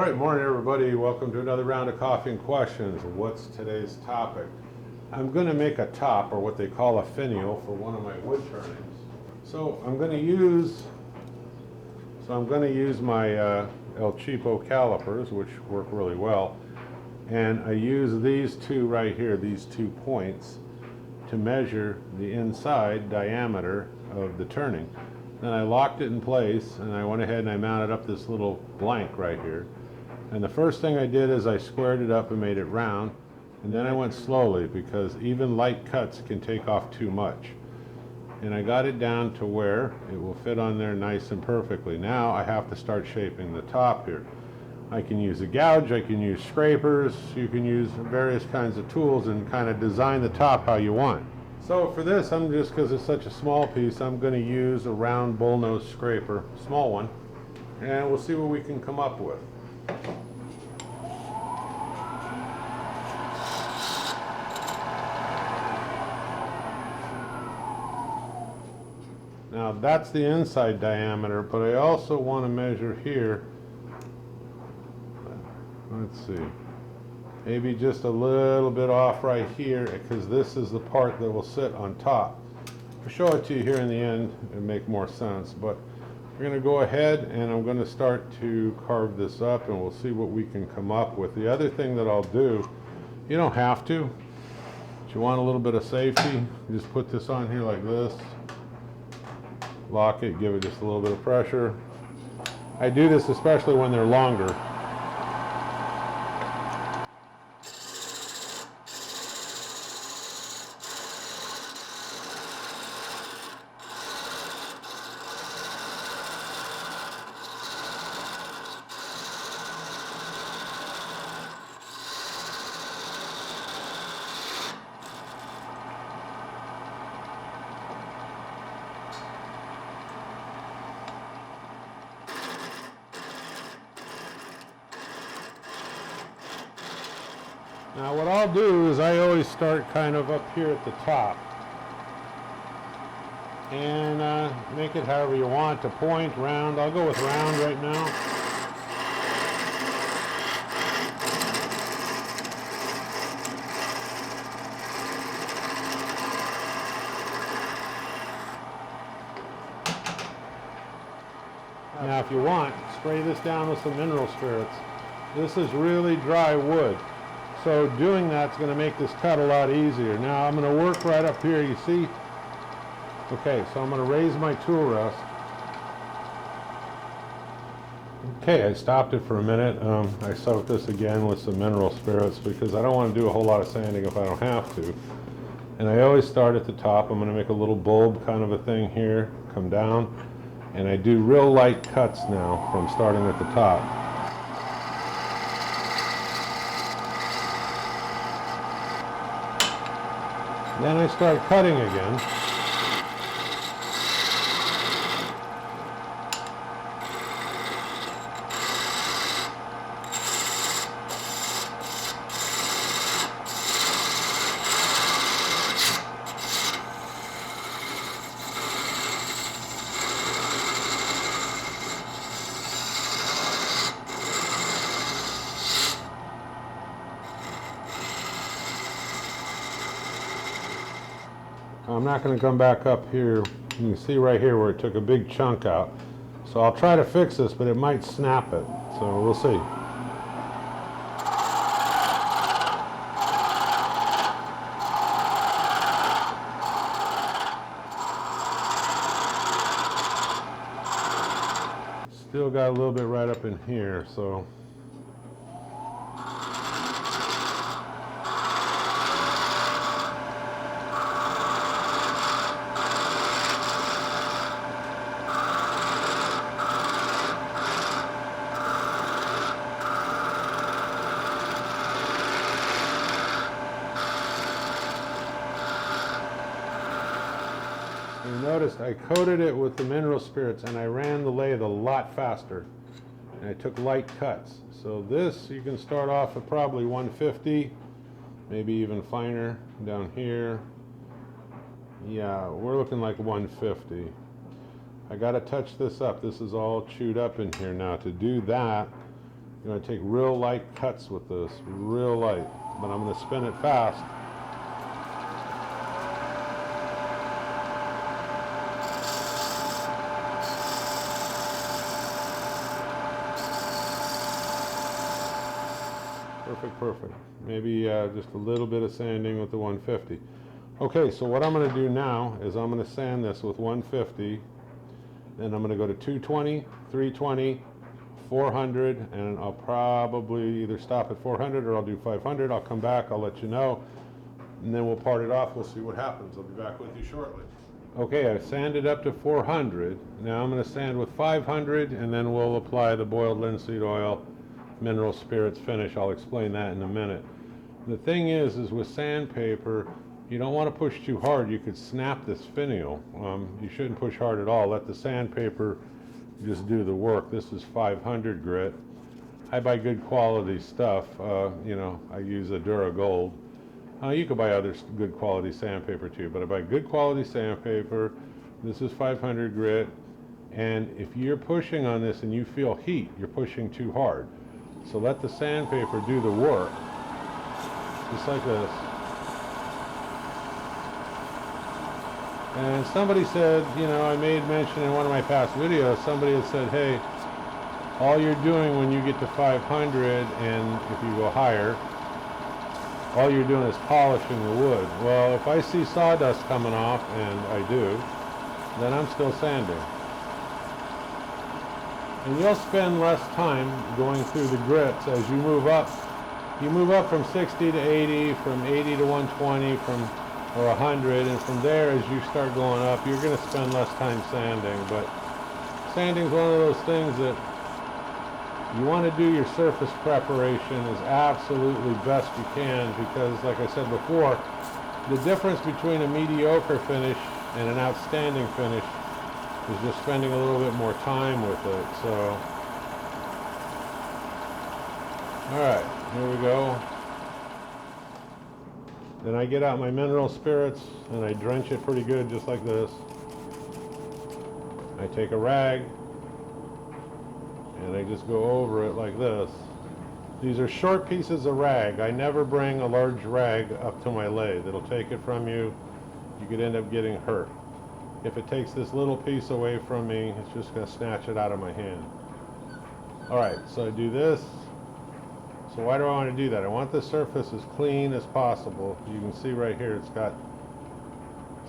Alright, morning everybody. Welcome to another round of Coffee and Questions. What's today's topic? I'm going to make a top, or what they call a finial, for one of my wood turnings. So I'm going to use my El Cheapo calipers, which work really well, and I use these two right here, these 2 points, to measure the inside diameter of the turning. Then I locked it in place, and I went ahead and I mounted up this little blank right here. And the first thing I did is I squared it up and made it round, and then I went slowly because even light cuts can take off too much. And I got it down to where it will fit on there nice and perfectly. Now I have to start shaping the top here. I can use a gouge, I can use scrapers, you can use various kinds of tools and kind of design the top how you want. So for this, because it's such a small piece, I'm going to use a round bullnose scraper, small one, and we'll see what we can come up with. Now that's the inside diameter, but I also want to measure here. Let's see. Maybe just a little bit off right here, because this is the part that will sit on top. I'll show it to you here in the end and make more sense, but we're going to go ahead and I'm going to start to carve this up and we'll see what we can come up with. The other thing that I'll do, you don't have to, if you want a little bit of safety, you just put this on here like this, lock it, give it just a little bit of pressure. I do this especially when they're longer. Now what I'll do is I always start kind of up here at the top and make it however you want, to point, round. I'll go with round right now. Now if you want, spray this down with some mineral spirits. This is really dry wood. So doing that's going to make this cut a lot easier. Now I'm going to work right up here, you see? Okay, so I'm going to raise my tool rest. Okay, I stopped it for a minute. I soaked this again with some mineral spirits because I don't want to do a whole lot of sanding if I don't have to. And I always start at the top. I'm going to make a little bulb kind of a thing here, come down. And I do real light cuts now from starting at the top. Then I start cutting again. I'm not going to come back up here. You can see right here where it took a big chunk out. So I'll try to fix this, but it might snap it. So we'll see. Still got a little bit right up in here, so. You noticed I coated it with the mineral spirits and I ran the lathe a lot faster. And I took light cuts. So this, you can start off at probably 150, maybe even finer down here. Yeah, we're looking like 150. I got to touch this up. This is all chewed up in here now. To do that, You're going to take real light cuts with this, real light, but I'm going to spin it fast. Perfect, perfect. Maybe just a little bit of sanding with the 150. Okay, so what I'm going to do now is I'm going to sand this with 150, then I'm going to go to 220, 320, 400, and I'll probably either stop at 400 or I'll do 500. I'll come back, I'll let you know, and then we'll part it off. We'll see what happens. I'll be back with you shortly. Okay, I sanded up to 400. Now I'm going to sand with 500, and then we'll apply the boiled linseed oil mineral spirits finish. I'll explain that in a minute. The thing is with sandpaper, you don't want to push too hard. You could snap this finial. You shouldn't push hard at all. Let the sandpaper just do the work. This is 500 grit. I buy good quality stuff. You know, I use a Duragold. You could buy other good quality sandpaper too, but I buy good quality sandpaper. This is 500 grit, and if you're pushing on this and you feel heat, you're pushing too hard. So let the sandpaper do the work, just like this. And somebody said, you know, I made mention in one of my past videos, somebody had said, hey, all you're doing when you get to 500 and if you go higher, all you're doing is polishing the wood. Well, if I see sawdust coming off, and I do, then I'm still sanding. And you'll spend less time going through the grits as you move up. You move up from 60 to 80, from 80 to 120, or 100, and from there as you start going up, you're going to spend less time sanding. But sanding is one of those things that you want to do your surface preparation as absolutely best you can, because like I said before, the difference between a mediocre finish and an outstanding finish is just spending a little bit more time with it. So, all right, here we go. Then I get out my mineral spirits and I drench it pretty good, just like this. I take a rag and I just go over it like this. These are short pieces of rag. I never bring a large rag up to my lathe. It'll take it from you. You could end up getting hurt. If it takes this little piece away from me, it's just going to snatch it out of my hand. Alright, so I do this. So why do I want to do that? I want the surface as clean as possible. You can see right here it's got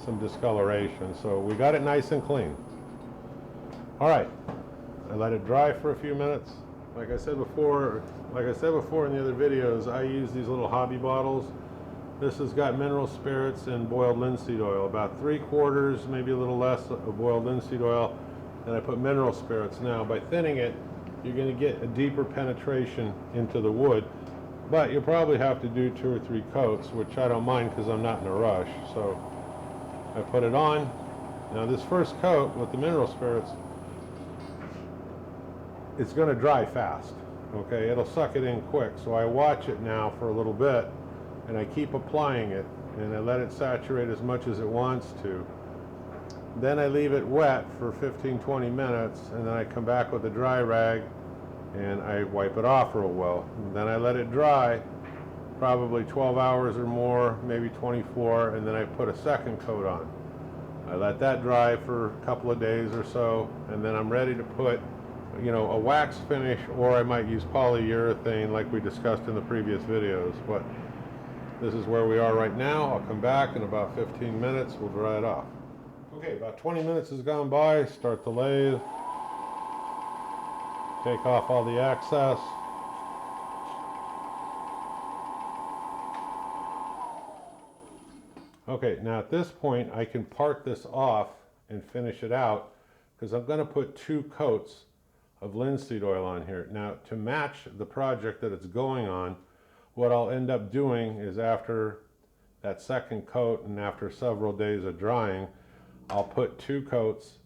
some discoloration. So we got it nice and clean. Alright, I let it dry for a few minutes. Like I said before in the other videos, I use these little hobby bottles. This has got mineral spirits and boiled linseed oil, about 3/4, maybe a little less of boiled linseed oil, and I put mineral spirits. Now, by thinning it, you're going to get a deeper penetration into the wood, but you'll probably have to do 2 or 3 coats, which I don't mind because I'm not in a rush. So I put it on. Now this first coat with the mineral spirits, it's going to dry fast. Okay, it'll suck it in quick. So I watch it now for a little bit, and I keep applying it, and I let it saturate as much as it wants to. Then I leave it wet for 15-20 minutes, and then I come back with a dry rag and I wipe it off real well. And then I let it dry probably 12 hours or more, maybe 24, and then I put a second coat on. I let that dry for a couple of days or so, and then I'm ready to put, you know, a wax finish, or I might use polyurethane like we discussed in the previous videos. But this is where we are right now. I'll come back in about 15 minutes. We'll dry it off. Okay, about 20 minutes has gone by. Start the lathe. Take off all the excess. Okay, now at this point I can part this off and finish it out, because I'm going to put 2 coats of linseed oil on here. Now, to match the project that it's going on, what I'll end up doing is, after that second coat and after several days of drying, I'll put 2 coats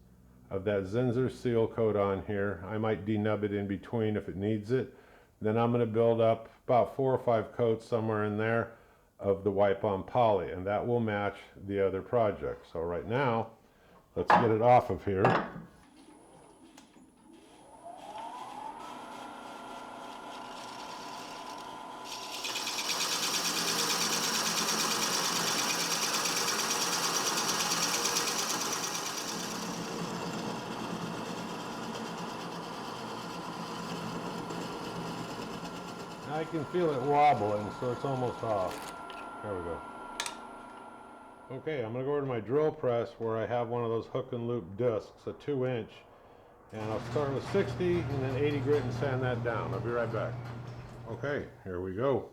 of that Zinsser seal coat on here. I might denub it in between if it needs it. Then I'm going to build up about 4 or 5 coats somewhere in there of the wipe on poly, and that will match the other project. So right now, let's get it off of here. can feel it wobbling, so it's almost off. There we go. Okay, I'm going to go over to my drill press where I have one of those hook and loop discs, a 2-inch, and I'll start with 60 and then 80 grit and sand that down. I'll be right back. Okay, here we go.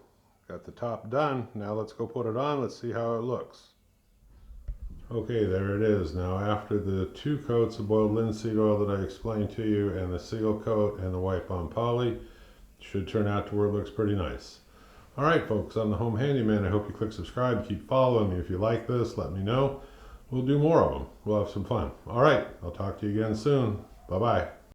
Got the top done. Now let's go put it on. Let's see how it looks. Okay, there it is. Now after the 2 coats of boiled linseed oil that I explained to you, and the seal coat and the wipe on poly, should turn out to where it looks pretty nice. Alright folks, I'm the Home Handyman. I hope you click subscribe, keep following me. If you like this, let me know. We'll do more of them. We'll have some fun. Alright, I'll talk to you again soon. Bye-bye.